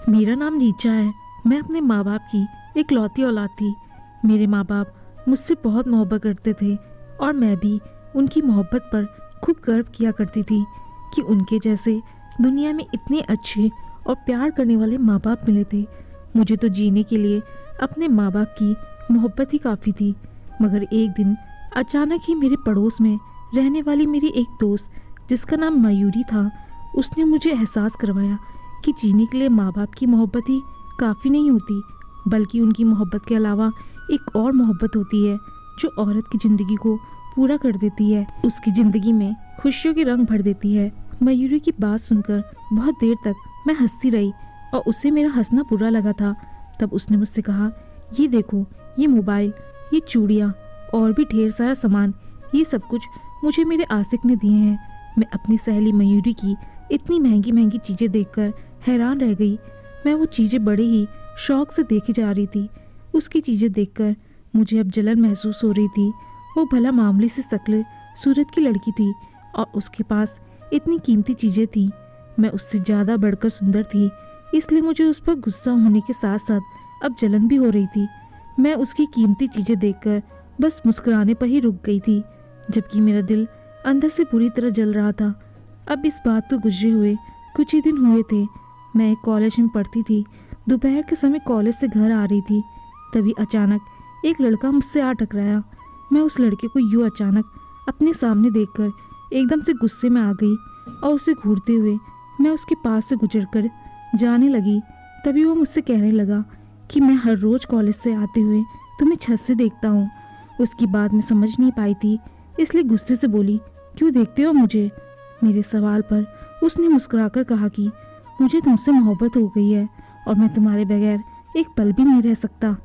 मेरा नाम रीचा है। मैं अपने माँ बाप की इकलौती औलाद थी। मेरे माँ बाप मुझसे बहुत मोहब्बत करते थे और मैं भी उनकी मोहब्बत पर खूब गर्व किया करती थी कि उनके जैसे दुनिया में इतने अच्छे और प्यार करने वाले माँ बाप मिले थे। मुझे तो जीने के लिए अपने माँ बाप की मोहब्बत ही काफ़ी थी। मगर एक दिन अचानक ही मेरे पड़ोस में रहने वाली मेरी एक दोस्त, जिसका नाम मयूरी था, उसने मुझे एहसास करवाया कि जीने के लिए माँ बाप की मोहब्बत ही काफ़ी नहीं होती, बल्कि उनकी मोहब्बत के अलावा एक और मोहब्बत होती है जो औरत की ज़िंदगी को पूरा कर देती है, उसकी ज़िंदगी में खुशियों के रंग भर देती है। मयूरी की बात सुनकर बहुत देर तक मैं हंसती रही और उसे मेरा हंसना बुरा लगा था। तब उसने मुझसे कहा, ये देखो, ये मोबाइल, ये चूड़ियाँ और भी ढेर सारा सामान, ये सब कुछ मुझे मेरे आशिक ने दिए हैं। मैं अपनी सहेली मयूरी की इतनी महंगी महंगी चीज़ें देखकर हैरान रह गई। मैं वो चीज़ें बड़े ही शौक से देखे जा रही थी। उसकी चीज़ें देखकर मुझे अब जलन महसूस हो रही थी। वो भला मामूली सी शक्ल सूरत की लड़की थी और उसके पास इतनी कीमती चीज़ें थीं। मैं उससे ज़्यादा बढ़कर सुंदर थी, इसलिए मुझे उस पर गुस्सा होने के साथ साथ अब जलन भी हो रही थी। मैं उसकी कीमती चीज़ें देखकर बस मुस्कुराने पर ही रुक गई थी, जबकि मेरा दिल अंदर से बुरी तरह जल रहा था। अब इस बात को गुजरे हुए कुछ ही दिन हुए थे। मैं एक कॉलेज में पढ़ती थी। दोपहर के समय कॉलेज से घर आ रही थी, तभी अचानक एक लड़का मुझसे आ टकराया। मैं उस लड़के को यूँ अचानक अपने सामने देखकर एकदम से गुस्से में आ गई और उसे घूरते हुए मैं उसके पास से गुजरकर जाने लगी। तभी वो मुझसे कहने लगा कि मैं हर रोज़ कॉलेज से आते हुए तुम्हें छत से देखता हूँ। उसकी बात मैं समझ नहीं पाई थी, इसलिए गुस्से से बोली, क्यों देखते हो मुझे? मेरे सवाल पर उसने मुस्कुराकर कहा कि मुझे तुमसे मोहब्बत हो गई है और मैं तुम्हारे बगैर एक पल भी नहीं रह सकता।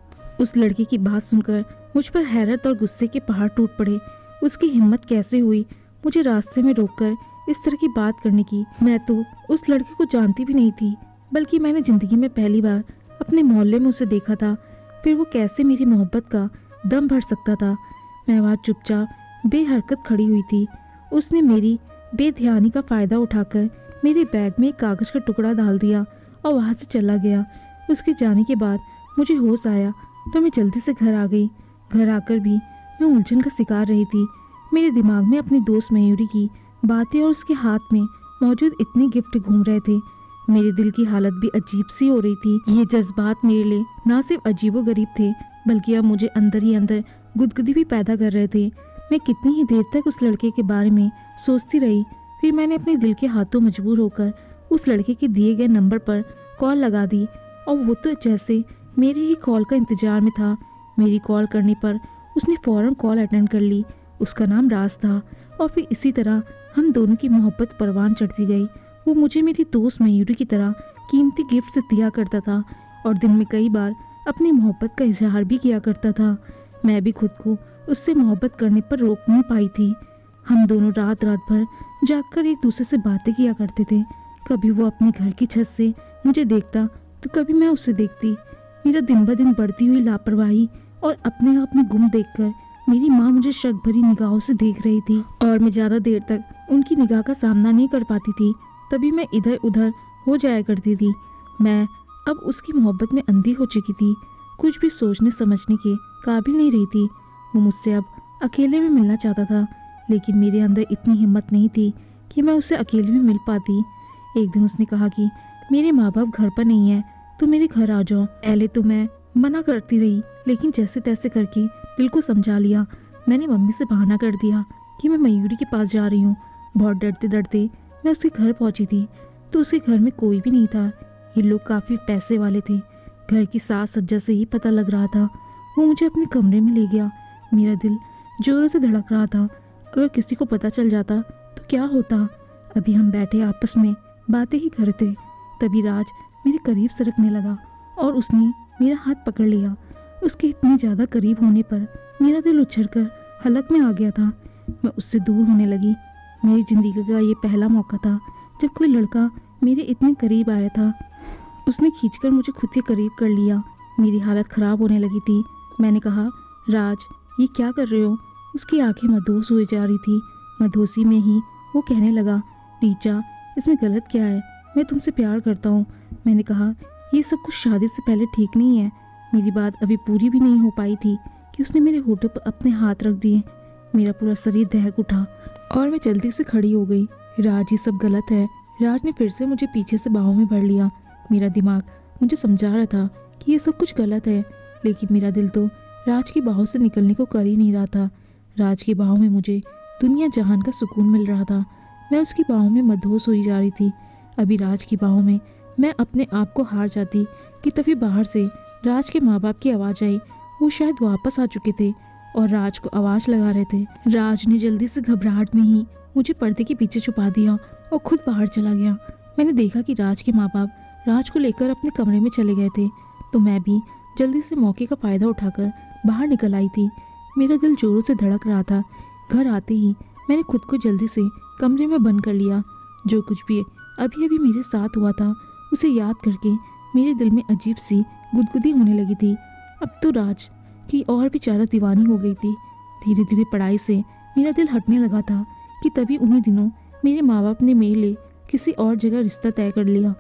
उस लड़के की बात सुनकर मुझ पर हैरत और गुस्से के पहाड़ टूट पड़े। उसकी हिम्मत कैसे हुई मुझे रास्ते में रोककर इस तरह की बात करने की? मैं तो उस लड़के को जानती भी नहीं थी, बल्कि मैंने ज़िंदगी में पहली बार अपने मोहल्ले में उसे देखा था। फिर वो कैसे मेरी मोहब्बत का दम भर सकता था? मैं वहाँ चुपचाप बेहरकत खड़ी हुई थी। उसने मेरी बेध्यानी का फ़ायदा उठाकर मेरे बैग में एक कागज़ का टुकड़ा डाल दिया और वहाँ से चला गया। उसके जाने के बाद मुझे होश आया तो मैं जल्दी से घर आ गई। घर आकर भी मैं उलझन का शिकार रही थी। मेरे दिमाग में अपनी दोस्त मयूरी की बातें और उसके हाथ में मौजूद इतने गिफ्ट घूम रहे थे। मेरे दिल की हालत भी अजीब सी हो रही थी। ये जज्बात मेरे लिए ना सिर्फ अजीबोगरीब थे, बल्कि अब मुझे अंदर ही अंदर गुदगुदी भी पैदा कर रहे थे। मैं कितनी ही देर तक उस लड़के के बारे में सोचती रही। फिर मैंने अपने दिल के हाथों मजबूर होकर उस लड़के के दिए गए नंबर पर कॉल लगा दी और वो तो जैसे मेरे ही कॉल का इंतजार में था। मेरी कॉल करने पर उसने फ़ौरन कॉल अटेंड कर ली। उसका नाम राज था और फिर इसी तरह हम दोनों की मोहब्बत परवान चढ़ती गई। वो मुझे मेरी दोस्त मयूरी की तरह कीमती गिफ्ट दिया करता था और दिन में कई बार अपनी मोहब्बत का इजहार भी किया करता था। मैं भी खुद को उससे मोहब्बत करने पर रोक नहीं पाई थी। हम दोनों रात रात भर जागकर एक दूसरे से बातें किया करते थे। कभी वो अपने घर की छत से मुझे देखता तो कभी मैं उसे देखती। मेरा दिन ब दिन बढ़ती हुई लापरवाही और अपने आप में गुम देखकर मेरी माँ मुझे शक भरी निगाहों से देख रही थी और मैं ज़्यादा देर तक उनकी निगाह का सामना नहीं कर पाती थी। तभी मैं इधर उधर हो जाया करती थी। मैं अब उसकी मोहब्बत में अंधी हो चुकी थी, कुछ भी सोचने समझने के काबिल नहीं रही थी। वो मुझसे अब अकेले में मिलना चाहता था, लेकिन मेरे अंदर इतनी हिम्मत नहीं थी कि मैं उससे अकेले में मिल पाती। एक दिन उसने कहा कि मेरे माँ बाप घर पर नहीं है, तो मेरे घर आ जाओ। पहले तो मैं मना करती रही, लेकिन जैसे तैसे करके दिल को समझा लिया। मैंने मम्मी से बहाना कर दिया कि मैं मयूरी के पास जा रही हूँ। बहुत डरते डरते मैं उसके घर पहुँची थी तो उसके घर में कोई भी नहीं था। ये लोग काफ़ी पैसे वाले थे। घर की साज सज्जा से ही पता लग रहा था। वो मुझे अपने कमरे में ले गया। मेरा दिल जोरों से धड़क रहा था। अगर किसी को पता चल जाता तो क्या होता? अभी हम बैठे आपस में बातें ही करते, तभी राज मेरे करीब सरकने लगा और उसने मेरा हाथ पकड़ लिया। उसके इतने ज़्यादा करीब होने पर मेरा दिल उछलकर हलक में आ गया था। मैं उससे दूर होने लगी। मेरी ज़िंदगी का ये पहला मौका था जब कोई लड़का मेरे इतने करीब आया था। उसने खींचकर मुझे खुद के करीब कर लिया। मेरी हालत ख़राब होने लगी थी। मैंने कहा, राज, ये क्या कर रहे हो? उसकी आंखें मदहोश हुई जा रही थी। मदहोशी में ही वो कहने लगा, रीचा, इसमें गलत क्या है? मैं तुमसे प्यार करता हूँ। मैंने कहा, ये सब कुछ शादी से पहले ठीक नहीं है। मेरी बात अभी पूरी भी नहीं हो पाई थी कि उसने मेरे होठों पर अपने हाथ रख दिए। मेरा पूरा शरीर दहक उठा और मैं जल्दी से खड़ी हो गई। राज, ये सब गलत है। राज ने फिर से मुझे पीछे से बाहों में भर लिया। मेरा दिमाग मुझे समझा रहा था कि ये सब कुछ गलत है, लेकिन मेरा दिल तो राज की बाहों से निकलने को कर ही नहीं रहा था। राज की बाहों में मुझे दुनिया जहान का सुकून मिल रहा था। मैं उसकी बाहों में मदहोश हुई जा रही थी। अभी राज की बाहों में मैं अपने आप को हार जाती कि तभी बाहर से राज के माँ बाप की आवाज़ आई। वो शायद वापस आ चुके थे और राज को आवाज़ लगा रहे थे। राज ने जल्दी से घबराहट में ही मुझे पर्दे के पीछे छुपा दिया और खुद बाहर चला गया। मैंने देखा कि राज के माँ बाप राज को लेकर अपने कमरे में चले गए थे, तो मैं भी जल्दी से मौके का फ़ायदा उठाकर बाहर निकल आई थी। मेरा दिल जोरों से धड़क रहा था। घर आते ही मैंने खुद को जल्दी से कमरे में बंद कर लिया। जो कुछ भी अभी अभी मेरे साथ हुआ था उसे याद करके मेरे दिल में अजीब सी गुदगुदी होने लगी थी। अब तो राज की और भी ज़्यादा दीवानी हो गई थी। धीरे धीरे पढ़ाई से मेरा दिल हटने लगा था कि तभी उन्हीं दिनों मेरे माँ बाप ने मेरे लिए किसी और जगह रिश्ता तय कर लिया।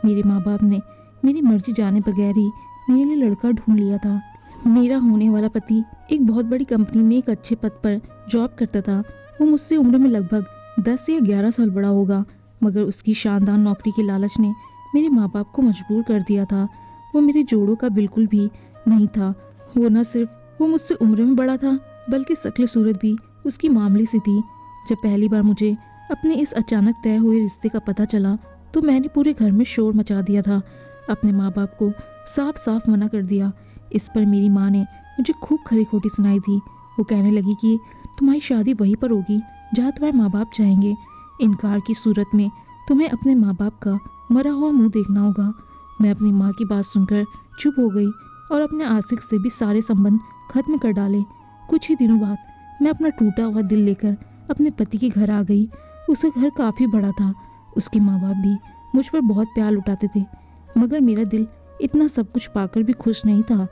मेरे माँ बाप ने मेरी मर्जी जाने बगैर ही मेरे लिए लड़का ढूंढ लिया था। मेरा होने वाला पति एक बहुत बड़ी कंपनी में एक अच्छे पद पर जॉब करता था। वो मुझसे उम्र में लगभग 10 या 11 साल बड़ा होगा, मगर उसकी शानदार नौकरी के लालच ने मेरे माँ बाप को मजबूर कर दिया था। वो मेरे जोड़ों का बिल्कुल भी नहीं था। वो न सिर्फ वो मुझसे उम्र में बड़ा था, बल्कि शक्ल सूरत भी उसकी मामूली सी थी। जब पहली बार मुझे अपने इस अचानक तय हुए रिश्ते का पता चला तो मैंने पूरे घर में शोर मचा दिया था। अपने माँ बाप को साफ साफ मना कर दिया। इस पर मेरी माँ ने मुझे खूब खरी खोटी सुनाई थी। वो कहने लगी कि तुम्हारी शादी वहीं पर होगी जहाँ तुम्हारे माँ बाप चाहेंगे। इनकार की सूरत में तुम्हें अपने माँ बाप का मरा हुआ मुंह देखना होगा। मैं अपनी माँ की बात सुनकर चुप हो गई और अपने आशिक से भी सारे संबंध खत्म कर डाले। कुछ ही दिनों बाद मैं अपना टूटा हुआ दिल लेकर अपने पति के घर आ गई। उसका घर काफ़ी बड़ा था। उसके माँ बाप भी मुझ पर बहुत प्यार लुटाते थे, मगर मेरा दिल इतना सब कुछ पाकर भी खुश नहीं था।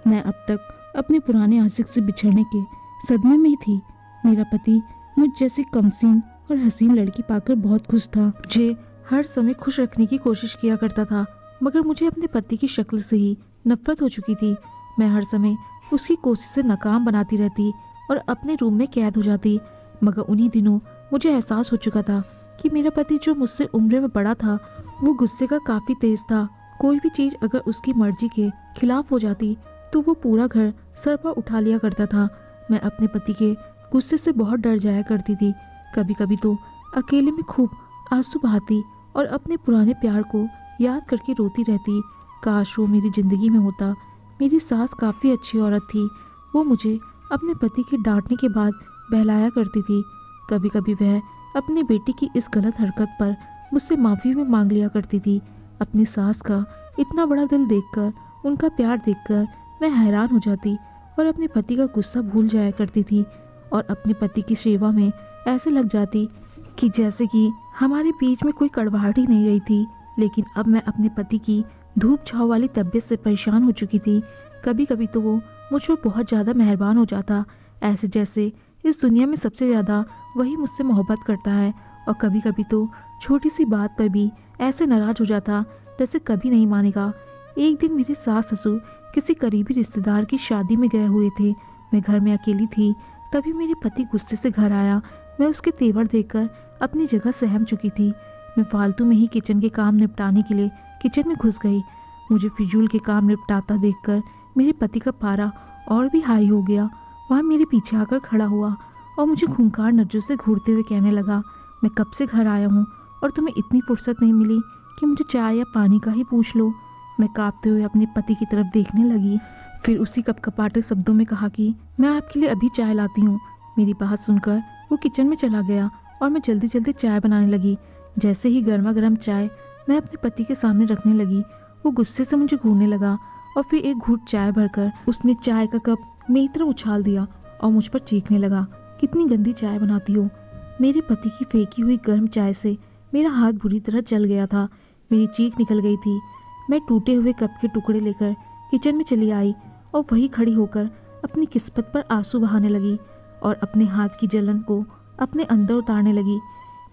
मैं अब तक अपने पुराने आशिक से बिछड़ने के सदमे में ही थी। मेरा पति मुझ जैसी कमसीन और हसीन लड़की पाकर बहुत खुश था। मुझे हर समय खुश रखने की कोशिश किया करता था, मगर मुझे अपने पति की शक्ल से ही नफरत हो चुकी थी। मैं हर समय उसकी कोशिश से नाकाम बनाती रहती और अपने रूम में कैद हो जाती। मगर उन्हीं दिनों मुझे एहसास हो चुका था कि मेरा पति जो मुझसे उम्र में बड़ा था, वो गुस्से का काफ़ी तेज था। कोई भी चीज़ अगर उसकी मर्जी के खिलाफ हो जाती तो वो पूरा घर सर पर उठा लिया करता था। मैं अपने पति के गुस्से से बहुत डर जाया करती थी। कभी कभी तो अकेले में खूब आंसू बहाती और अपने पुराने प्यार को याद करके रोती रहती। काश वो मेरी ज़िंदगी में होता। मेरी सास काफ़ी अच्छी औरत थी। वो मुझे अपने पति के डांटने के बाद बहलाया करती थी। कभी कभी वह अपनी बेटी की इस गलत हरकत पर मुझसे माफ़ी भी मांग लिया करती थी। अपनी सास का इतना बड़ा दिल देखकर, उनका प्यार देखकर मैं हैरान हो जाती और अपने पति का गुस्सा भूल जाया करती थी और अपने पति की सेवा में ऐसे लग जाती कि जैसे कि हमारे बीच में कोई कड़वाहट ही नहीं रही थी। लेकिन अब मैं अपने पति की धूप छाँव वाली तबीयत से परेशान हो चुकी थी। कभी कभी तो वो मुझ पर बहुत ज़्यादा मेहरबान हो जाता, ऐसे जैसे इस दुनिया में सबसे ज़्यादा वही मुझसे मोहब्बत करता है। और कभी कभी तो छोटी सी बात पर भी ऐसे नाराज़ हो जाता जैसे कभी नहीं मानेगा। एक दिन मेरे सास ससुर किसी करीबी रिश्तेदार की शादी में गए हुए थे। मैं घर में अकेली थी। तभी मेरे पति गुस्से से घर आया। मैं उसके तेवर देखकर अपनी जगह सहम चुकी थी। मैं फालतू में ही किचन के काम निपटाने के लिए किचन में घुस गई। मुझे फिजूल के काम निपटाता देखकर मेरे पति का पारा और भी हाई हो गया। वह मेरे पीछे आकर खड़ा हुआ और मुझे खूंखार नज़रों से घूरते हुए कहने लगा, मैं कब से घर आया हूँ और तुम्हें इतनी फुर्सत नहीं मिली कि मुझे चाय या पानी का ही पूछ लो। मैं कांपते हुए अपने पति की तरफ देखने लगी। फिर उसी कपकपाते शब्दों में कहा कि मैं आपके लिए अभी चाय लाती हूँ। मेरी बात सुनकर वो किचन में चला गया और मैं जल्दी जल्दी चाय बनाने लगी। जैसे ही गर्मा गर्म चाय मैं अपने पति के सामने रखने लगी, वो गुस्से से मुझे घूरने लगा और फिर एक घूंट चाय भरकर उसने चाय का कप मेरी तरफ उछाल दिया और मुझ पर चीखने लगा, कितनी गंदी चाय बनाती हो। मेरे पति की फेंकी हुई गर्म चाय से मेरा हाथ बुरी तरह जल गया था। मेरी चीख निकल गई थी। मैं टूटे हुए कप के टुकड़े लेकर किचन में चली आई और वहीं खड़ी होकर अपनी किस्मत पर आंसू बहाने लगी और अपने हाथ की जलन को अपने अंदर उतारने लगी।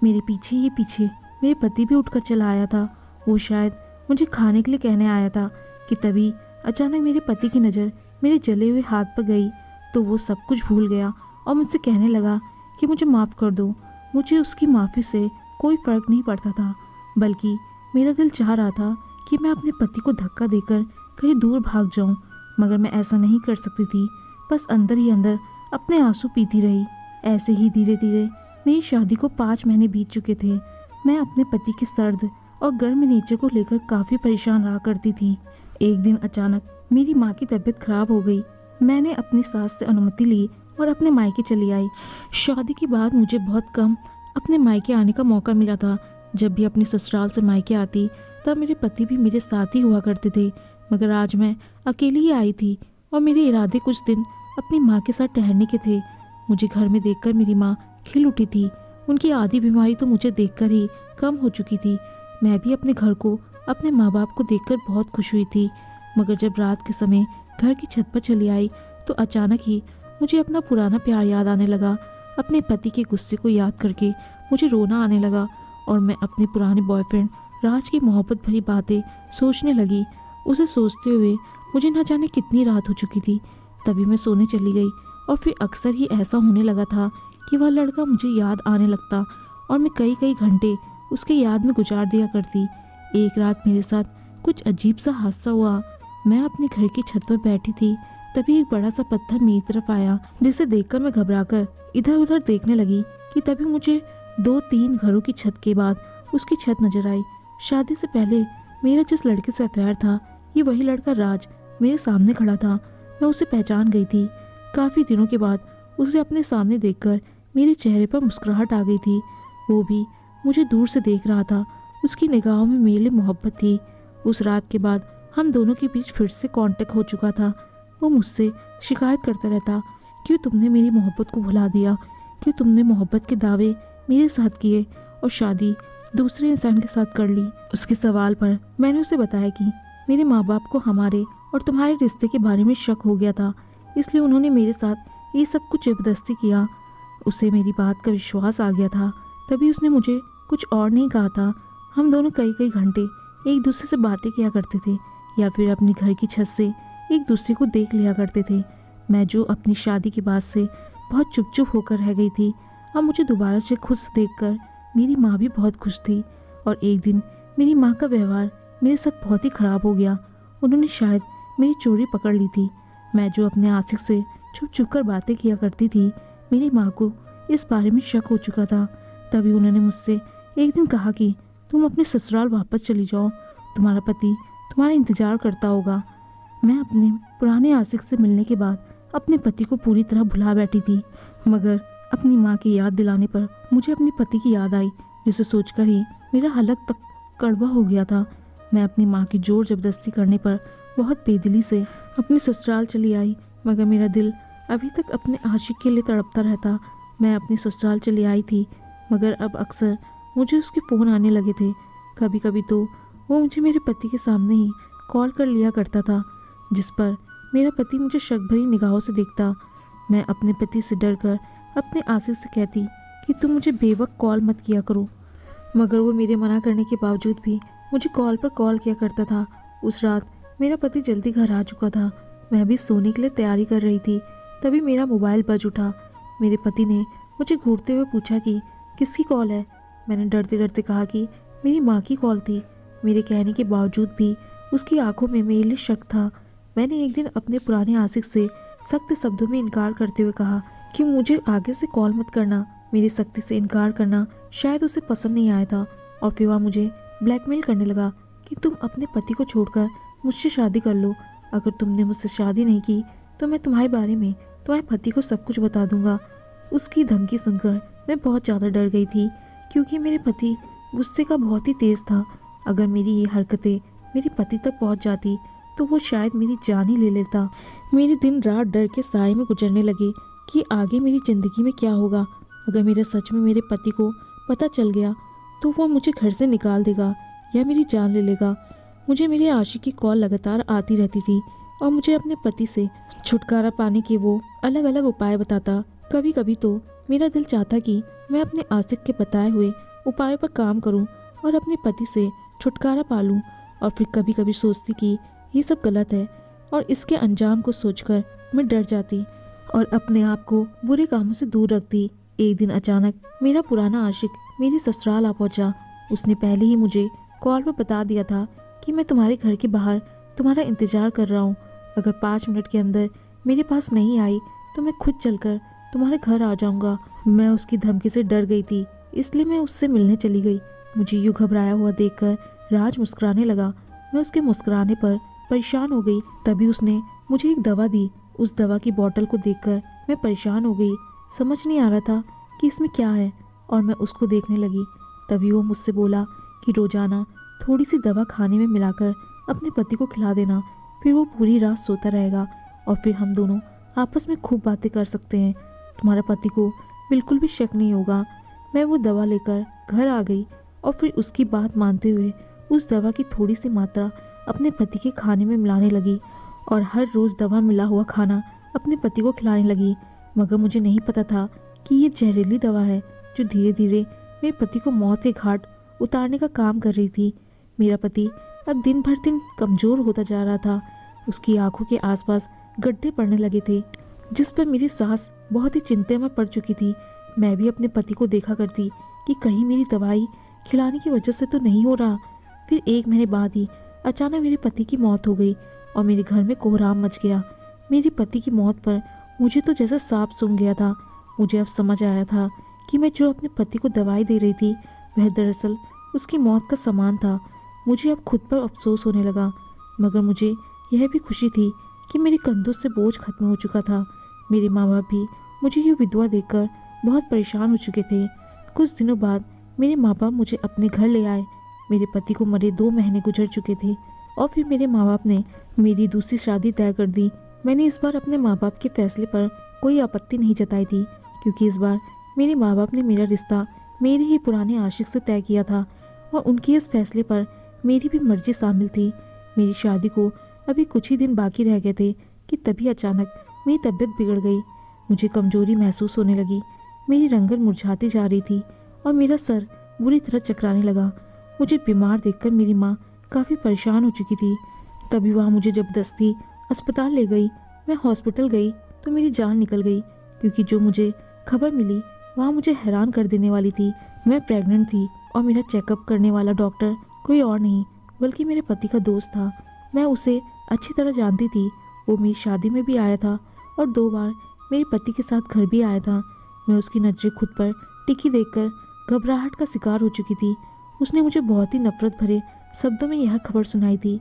मेरे पीछे ही पीछे मेरे पति भी उठकर चला आया था। वो शायद मुझे खाने के लिए कहने आया था कि तभी अचानक मेरे पति की नज़र मेरे जले हुए हाथ पर गई तो वो सब कुछ भूल गया और मुझसे कहने लगा कि मुझे माफ़ कर दो। मुझे उसकी माफ़ी से कोई फ़र्क नहीं पड़ता था, बल्कि मेरा दिल चाह रहा था कि मैं अपने पति को धक्का देकर कहीं दूर भाग जाऊं, मगर मैं ऐसा नहीं कर सकती थी। बस अंदर ही अंदर अपने आंसू पीती रही। ऐसे ही धीरे धीरे मेरी शादी को 5 महीने बीत चुके थे। मैं अपने पति के सर्द और गर्म नेचर को लेकर काफ़ी परेशान रहा करती थी। एक दिन अचानक मेरी माँ की तबीयत खराब हो गई। मैंने अपनी सास से अनुमति ली और अपने मायके चली आई। शादी के बाद मुझे बहुत कम अपने मायके आने का मौका मिला था। जब भी अपनी ससुराल से मायके आती तब मेरे पति भी मेरे साथ ही हुआ करते थे, मगर आज मैं अकेली ही आई थी और मेरे इरादे कुछ दिन अपनी माँ के साथ ठहरने के थे। मुझे घर में देखकर मेरी माँ खिल उठी थी। उनकी आधी बीमारी तो मुझे देखकर ही कम हो चुकी थी। मैं भी अपने घर को, अपने माँ बाप को देखकर बहुत खुश हुई थी, मगर जब रात के समय घर की छत पर चली आई तो अचानक ही मुझे अपना पुराना प्यार याद आने लगा। अपने पति के गुस्से को याद करके मुझे रोना आने लगा और मैं अपने पुराने बॉयफ्रेंड राज की मोहब्बत भरी बातें सोचने लगी। उसे सोचते हुए मुझे न जाने कितनी रात हो चुकी थी। तभी मैं सोने चली गई और फिर अक्सर ही ऐसा होने लगा था कि वह लड़का मुझे याद आने लगता और मैं कई कई घंटे उसके याद में गुजार दिया करती। एक रात मेरे साथ कुछ अजीब सा हादसा हुआ। मैं अपने घर की छत पर बैठी थी, तभी एक बड़ा सा पत्थर मेरी तरफ आया, जिसे देखकर मैं घबराकर इधर उधर देखने लगी कि तभी मुझे 2-3 घरों की छत के बाद उसकी छत नजर आई। शादी से पहले मेरा जिस लड़के से अफेयर था, ये वही लड़का राज मेरे सामने खड़ा था। मैं उसे पहचान गई थी। काफ़ी दिनों के बाद उसे अपने सामने देखकर मेरे चेहरे पर मुस्कुराहट आ गई थी। वो भी मुझे दूर से देख रहा था। उसकी निगाहों में मेरे लिए मोहब्बत थी। उस रात के बाद हम दोनों के बीच फिर से कांटेक्ट हो चुका था। वो मुझसे शिकायत करता रहता, क्यों तुमने मेरी मोहब्बत को भुला दिया, क्यों तुमने मोहब्बत के दावे मेरे साथ किए और शादी दूसरे इंसान के साथ कर ली। उसके सवाल पर मैंने उसे बताया कि मेरे माँ बाप को हमारे और तुम्हारे रिश्ते के बारे में शक हो गया था, इसलिए उन्होंने मेरे साथ ये सब कुछ जबरदस्ती किया। उसे मेरी बात का विश्वास आ गया था, तभी उसने मुझे कुछ और नहीं कहा था। हम दोनों कई कई घंटे एक दूसरे से बातें किया करते थे या फिर अपनी घर की छत से एक दूसरे को देख लिया करते थे। मैं जो अपनी शादी के बाद से बहुत चुप चुप होकर रह गई थी, अब मुझे दोबारा से खुश देखकर मेरी माँ भी बहुत खुश थी। और एक दिन मेरी माँ का व्यवहार मेरे साथ बहुत ही ख़राब हो गया। उन्होंने शायद मेरी चोरी पकड़ ली थी। मैं जो अपने आशिक से छुप छुप कर बातें किया करती थी, मेरी माँ को इस बारे में शक हो चुका था। तभी उन्होंने मुझसे एक दिन कहा कि तुम अपने ससुराल वापस चली जाओ, तुम्हारा पति तुम्हारा इंतज़ार करता होगा। मैं अपने पुराने आशिक से मिलने के बाद अपने पति को पूरी तरह भुला बैठी थी, मगर अपनी माँ की याद दिलाने पर मुझे अपने पति की याद आई, जिसे सोचकर ही मेरा हलक तक कड़वा हो गया था। मैं अपनी माँ की जोर जबरदस्ती करने पर बहुत बेदिली से अपने ससुराल चली आई, मगर मेरा दिल अभी तक अपने आशिक के लिए तड़पता रहता। मैं अपने ससुराल चली आई थी, मगर अब अक्सर मुझे उसके फ़ोन आने लगे थे। कभी कभी तो वो मुझे मेरे पति के सामने ही कॉल कर लिया करता था, जिस पर मेरा पति मुझे शक भरी निगाहों से देखता। मैं अपने पति से डरकर अपने आशिक से कहती कि तुम मुझे बेवक्त कॉल मत किया करो, मगर वो मेरे मना करने के बावजूद भी मुझे कॉल पर कॉल किया करता था। उस रात मेरा पति जल्दी घर आ चुका था। मैं भी सोने के लिए तैयारी कर रही थी, तभी मेरा मोबाइल बज उठा। मेरे पति ने मुझे घूरते हुए पूछा कि किसकी कॉल है। मैंने डरते डरते कहा कि मेरी माँ की कॉल थी। मेरे कहने के बावजूद भी उसकी आंखों में मेरे लिए शक था। मैंने एक दिन अपने पुराने आशिक से सख्त शब्दों में इनकार करते हुए कहा कि मुझे आगे से कॉल मत करना। मेरी सख्ती से इनकार करना शायद उसे पसंद नहीं आया था और फिर वह मुझे ब्लैकमेल करने लगा कि तुम अपने पति को छोड़कर मुझसे शादी कर लो। अगर तुमने मुझसे शादी नहीं की तो मैं तुम्हारे बारे में तुम्हारे पति को सब कुछ बता दूंगा। उसकी धमकी सुनकर मैं बहुत ज़्यादा डर गई थी, क्योंकि मेरे पति गुस्से का बहुत ही तेज़ था। अगर मेरी ये हरकतें मेरे पति तक पहुंच जाती तो वो शायद मेरी जान ही ले लेता। मेरे दिन रात डर के साए में गुजरने लगे कि आगे मेरी ज़िंदगी में क्या होगा। अगर मेरा सच में मेरे पति को पता चल गया तो वो मुझे घर से निकाल देगा या मेरी जान ले लेगा। मुझे मेरे आशिक की कॉल लगातार आती रहती थी और मुझे अपने पति से छुटकारा पाने के वो अलग अलग उपाय बताता। कभी कभी तो मेरा दिल चाहता कि मैं अपने आशिक के बताए हुए उपायों पर काम करूं और अपने पति से छुटकारा पा लूं, और फिर कभी कभी सोचती कि ये सब गलत है और इसके अंजाम को सोचकर मैं डर जाती और अपने आप को बुरे कामों से दूर रखती। एक दिन अचानक मेरा पुराना आशिक मेरी ससुराल आ पहुंचा। उसने पहले ही मुझे कॉल पर बता दिया था कि मैं तुम्हारे घर के बाहर तुम्हारा इंतजार कर रहा हूँ। अगर 5 मिनट के अंदर मेरे पास नहीं आई तो मैं खुद चलकर तुम्हारे घर आ जाऊंगा। मैं उसकी धमकी से डर गई थी, इसलिए मैं उससे मिलने चली गई। मुझे यूँ घबराया हुआ देखकर राज मुस्कुराने लगा। मैं उसके मुस्कुराने पर परेशान हो गई। तभी उसने मुझे एक दवा दी। उस दवा की बोतल को देखकर मैं परेशान हो गई। समझ नहीं आ रहा था कि इसमें क्या है और मैं उसको देखने लगी। तभी वो मुझसे बोला कि रोजाना थोड़ी सी दवा खाने में मिलाकर अपने पति को खिला देना, फिर वो पूरी रात सोता रहेगा और फिर हम दोनों आपस में खूब बातें कर सकते हैं। तुम्हारे पति को बिल्कुल भी शक नहीं होगा। मैं वो दवा लेकर घर आ गई और फिर उसकी बात मानते हुए उस दवा की थोड़ी सी मात्रा अपने पति के खाने में मिलाने लगी और हर रोज़ दवा मिला हुआ खाना अपने पति को खिलाने लगी। मगर मुझे नहीं पता था कि ये जहरीली दवा है जो धीरे धीरे मेरे पति को मौत के घाट उतारने का काम कर रही थी। मेरा पति अब दिन भर दिन कमज़ोर होता जा रहा था। उसकी आंखों के आसपास गड्ढे पड़ने लगे थे, जिस पर मेरी सास बहुत ही चिंता में पड़ चुकी थी। मैं भी अपने पति को देखा करती कि कहीं मेरी दवाई खिलाने की वजह से तो नहीं हो रहा। फिर 1 महीने बाद ही अचानक मेरे पति की मौत हो गई और मेरे घर में कोहराम मच गया। मेरे पति की मौत पर मुझे तो जैसे सांप सूंघ गया था। मुझे अब समझ आया था कि मैं जो अपने पति को दवाई दे रही थी वह दरअसल उसकी मौत का सामान था। मुझे अब खुद पर अफसोस होने लगा, मगर मुझे यह भी खुशी थी कि मेरे कंधों से बोझ खत्म हो चुका था। मेरे माँ बाप भी मुझे ये विधवा देखकर बहुत परेशान हो चुके थे। कुछ दिनों बाद मेरे माँ बाप मुझे अपने घर ले आए। मेरे पति को मरे 2 महीने गुजर चुके थे और फिर मेरे माँ बाप ने मेरी दूसरी शादी तय कर दी। मैंने इस बार अपने माँ बाप के फैसले पर कोई आपत्ति नहीं जताई थी, क्योंकि इस बार मेरे माँ बाप ने मेरा रिश्ता मेरे ही पुराने आशिक से तय किया था और उनके इस फैसले पर मेरी भी मर्जी शामिल थी। मेरी शादी को अभी कुछ ही दिन बाकी रह गए थे कि तभी अचानक मेरी तबीयत बिगड़ गई। मुझे कमजोरी महसूस होने लगी। मेरी रंगत मुरझाती जा रही थी और मेरा सर बुरी तरह चकराने लगा। मुझे बीमार देखकर मेरी माँ काफ़ी परेशान हो चुकी थी। तभी वहाँ मुझे जबरदस्ती अस्पताल ले गई। मैं हॉस्पिटल गई तो मेरी जान निकल गई, क्योंकि जो मुझे खबर मिली वहाँ मुझे हैरान कर देने वाली थी। मैं प्रेग्नेंट थी और मेरा चेकअप करने वाला डॉक्टर कोई और नहीं बल्कि मेरे पति का दोस्त था। मैं उसे अच्छी तरह जानती थी। वो मेरी शादी में भी आया था और 2 बार मेरे पति के साथ घर भी आया था। मैं उसकी नज़रें खुद पर टिकी देखकर घबराहट का शिकार हो चुकी थी। उसने मुझे बहुत ही नफरत भरे शब्दों में यह खबर सुनाई थी।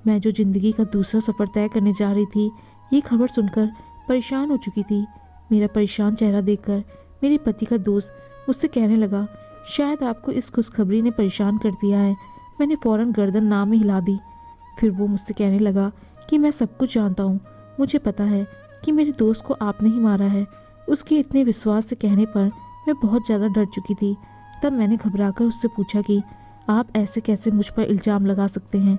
मैं जो ज़िंदगी का दूसरा सफ़र तय करने जा रही थी, ये खबर सुनकर परेशान हो चुकी थी। मेरा परेशान चेहरा देखकर मेरे पति का दोस्त मुझसे कहने लगा, शायद आपको इस खुशखबरी ने परेशान कर दिया है। मैंने फ़ौरन गर्दन नाम में हिला दी। फिर वो मुझसे कहने लगा कि मैं सब कुछ जानता हूँ। मुझे पता है कि मेरे दोस्त को आपने ही मारा है। उसके इतने विश्वास से कहने पर मैं बहुत ज़्यादा डर चुकी थी। तब मैंने घबराकर उससे पूछा कि आप ऐसे कैसे मुझ पर इल्ज़ाम लगा सकते हैं।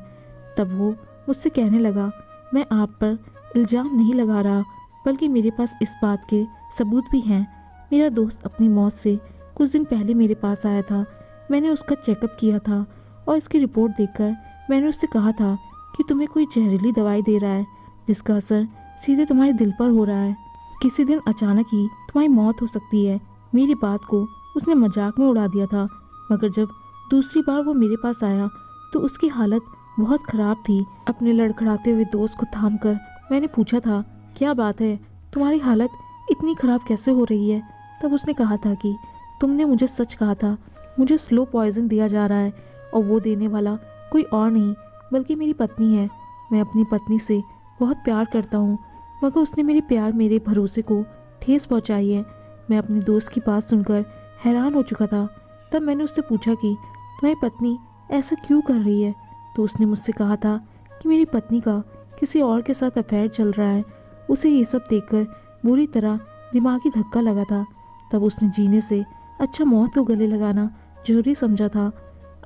तब वो मुझसे कहने लगा, मैं आप पर इल्ज़ाम नहीं लगा रहा, बल्कि मेरे पास इस बात के सबूत भी हैं। मेरा दोस्त अपनी मौत से कुछ दिन पहले मेरे पास आया था। मैंने उसका चेकअप किया था और इसकी रिपोर्ट देखकर मैंने उससे कहा था कि तुम्हें कोई जहरीली दवाई दे रहा है जिसका असर सीधे तुम्हारे दिल पर हो रहा है। किसी दिन अचानक ही तुम्हारी मौत हो सकती है। मेरी बात को उसने मजाक में उड़ा दिया था, मगर जब दूसरी बार वो मेरे पास आया तो उसकी हालत बहुत ख़राब थी। अपने लड़खड़ाते हुए दोस्त को थाम कर मैंने पूछा था, क्या बात है, तुम्हारी हालत इतनी ख़राब कैसे हो रही है? तब उसने कहा था कि तुमने मुझे सच कहा था, मुझे स्लो पॉइजन दिया जा रहा है और वो देने वाला कोई और नहीं बल्कि मेरी पत्नी है। मैं अपनी पत्नी से बहुत प्यार करता हूँ, मगर उसने मेरे भरोसे को ठेस पहुँचाई है। मैं अपने दोस्त की बात सुनकर हैरान हो चुका था। तब मैंने उससे पूछा कि तुम्हारी पत्नी ऐसा क्यों कर रही है? तो उसने मुझसे कहा था कि मेरी पत्नी का किसी और के साथ अफेयर चल रहा है। उसे ये सब देखकर बुरी तरह दिमागी धक्का लगा था। तब उसने जीने से अच्छा मौत को गले लगाना जरूरी समझा था।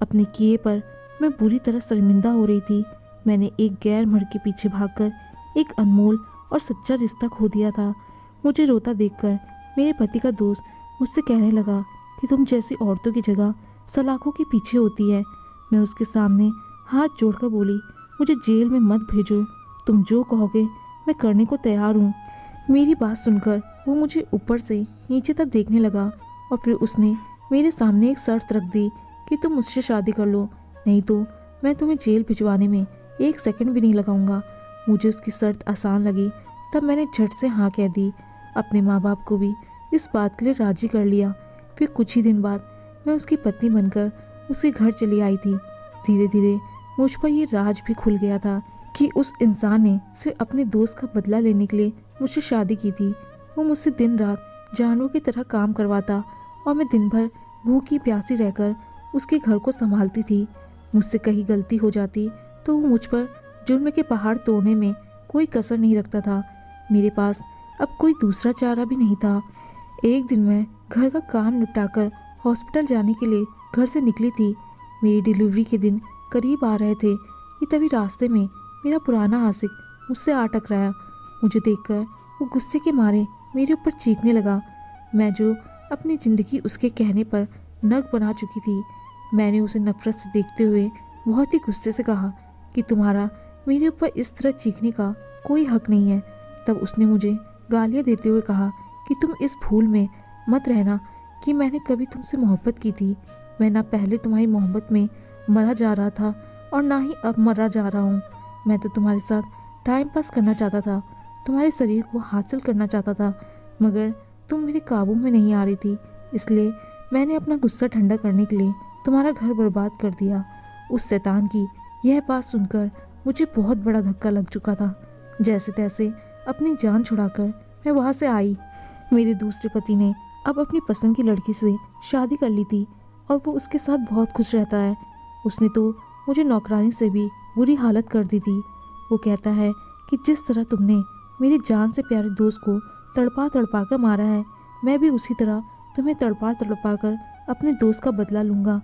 अपने किए पर मैं बुरी तरह शर्मिंदा हो रही थी। मैंने एक गैर मर्द के पीछे भागकर एक अनमोल और सच्चा रिश्ता खो दिया था। मुझे रोता देखकर मेरे पति का दोस्त मुझसे कहने लगा कि तुम जैसी औरतों की जगह सलाखों के पीछे होती है। मैं उसके सामने हाथ जोड़कर बोली, मुझे जेल में मत भेजो, तुम जो कहोगे मैं करने को तैयार हूँ। मेरी बात सुनकर वो मुझे ऊपर से नीचे तक देखने लगा और फिर उसने मेरे सामने एक शर्त रख दी कि तुम मुझसे शादी कर लो, नहीं तो मैं तुम्हें जेल भिजवाने में 1 सेकंड भी नहीं लगाऊंगा। मुझे उसकी शर्त आसान लगी, तब मैंने झट से हाँ कह दी। अपने माँ बाप को भी इस बात के लिए राजी कर लिया। फिर कुछ ही दिन बाद मैं उसकी पत्नी बनकर उसके घर चली आई थी। धीरे धीरे मुझ पर यह राज भी खुल गया था कि उस इंसान ने सिर्फ अपने दोस्त का बदला लेने के लिए मुझसे शादी की थी। वो मुझसे दिन रात जानवर की तरह काम करवाता और मैं दिन भर भूखी प्यासी रहकर उसके घर को संभालती थी। मुझसे कहीं गलती हो जाती तो वो मुझ पर जुर्म के पहाड़ तोड़ने में कोई कसर नहीं रखता था। मेरे पास अब कोई दूसरा चारा भी नहीं था। एक दिन मैं घर का काम निपटाकर हॉस्पिटल जाने के लिए घर से निकली थी। मेरी डिलीवरी के दिन करीब आ रहे थे कि तभी रास्ते में मेरा पुराना आशिक मुझसे आ टकराया। मुझे देखकर वो गुस्से के मारे मेरे ऊपर चीखने लगा। मैं जो अपनी ज़िंदगी उसके कहने पर नर्क बना चुकी थी। मैंने उसे नफरत से देखते हुए बहुत ही गुस्से से कहा कि तुम्हारा मेरे ऊपर इस तरह चीखने का कोई हक नहीं है। तब उसने मुझे गालियाँ देते हुए कहा कि तुम इस भूल में मत रहना कि मैंने कभी तुमसे मोहब्बत की थी। मैं ना पहले तुम्हारी मोहब्बत में मरा जा रहा था और ना ही अब मरा जा रहा हूँ। मैं तो तुम्हारे साथ टाइम पास करना चाहता था, तुम्हारे शरीर को हासिल करना चाहता था, मगर तुम मेरे काबू में नहीं आ रही थी। इसलिए मैंने अपना गुस्सा ठंडा करने के लिए तुम्हारा घर बर्बाद कर दिया। उस शैतान की यह बात सुनकर मुझे बहुत बड़ा धक्का लग चुका था। जैसे तैसे अपनी जान छुड़ाकर मैं वहाँ से आई। मेरे दूसरे पति ने अब अपनी पसंद की लड़की से शादी कर ली थी और वो उसके साथ बहुत खुश रहता है। उसने तो मुझे नौकरानी से भी बुरी हालत कर दी थी। वो कहता है कि जिस तरह तुमने मेरी जान से प्यारे दोस्त को तड़पा तड़पा कर मारा है, मैं भी उसी तरह तुम्हें तड़पा तड़पा कर अपने दोस्त का बदला लूँगा।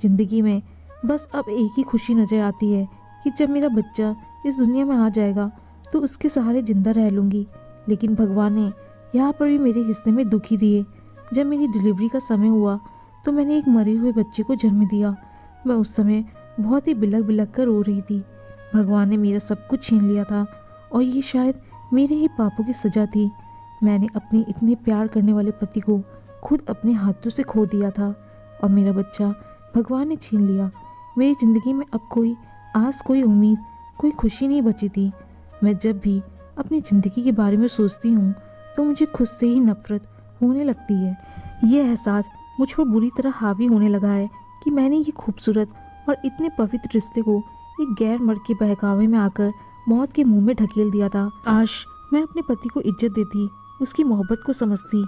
ज़िंदगी में बस अब एक ही खुशी नज़र आती है कि जब मेरा बच्चा इस दुनिया में आ जाएगा तो उसके सहारे ज़िंदा रह लूँगी। लेकिन भगवान ने यहाँ पर भी मेरे हिस्से में दुख ही दिए। जब मेरी डिलीवरी का समय हुआ तो मैंने एक मरे हुए बच्चे को जन्म दिया। मैं उस समय बहुत ही बिलख बिलख कर रो रही थी। भगवान ने मेरा सब कुछ छीन लिया था और ये शायद मेरे ही पापों की सज़ा थी। मैंने अपने इतने प्यार करने वाले पति को खुद अपने हाथों से खो दिया था और मेरा बच्चा भगवान ने छीन लिया। मेरी ज़िंदगी में अब कोई आस, कोई उम्मीद, कोई खुशी नहीं बची थी। मैं जब भी अपनी ज़िंदगी के बारे में सोचती हूँ तो मुझे खुद से ही नफरत होने लगती है। ये एहसास मुझ पर बुरी तरह हावी होने लगा है कि मैंने ये खूबसूरत और इतने पवित्र रिश्ते को एक गैर मर्द के बहकावे में आकर मौत के मुंह में ढकेल दिया था। काश मैं अपने पति को इज्जत देती, उसकी मोहब्बत को समझती,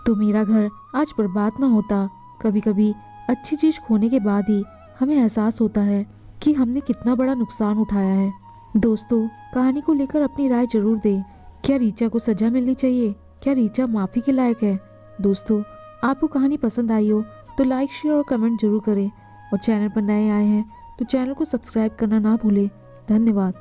तो मेरा घर आज बर्बाद ना होता। कभी कभी अच्छी चीज़ खोने के बाद ही हमें एहसास होता है कि हमने कितना बड़ा नुकसान उठाया है। दोस्तों, कहानी को लेकर अपनी राय जरूर दें। क्या रीचा को सज़ा मिलनी चाहिए? क्या रीचा माफ़ी के लायक है? दोस्तों, आपको कहानी पसंद आई हो तो लाइक, शेयर और कमेंट जरूर करें और चैनल पर नए आए हैं तो चैनल को सब्सक्राइब करना ना भूलें। धन्यवाद।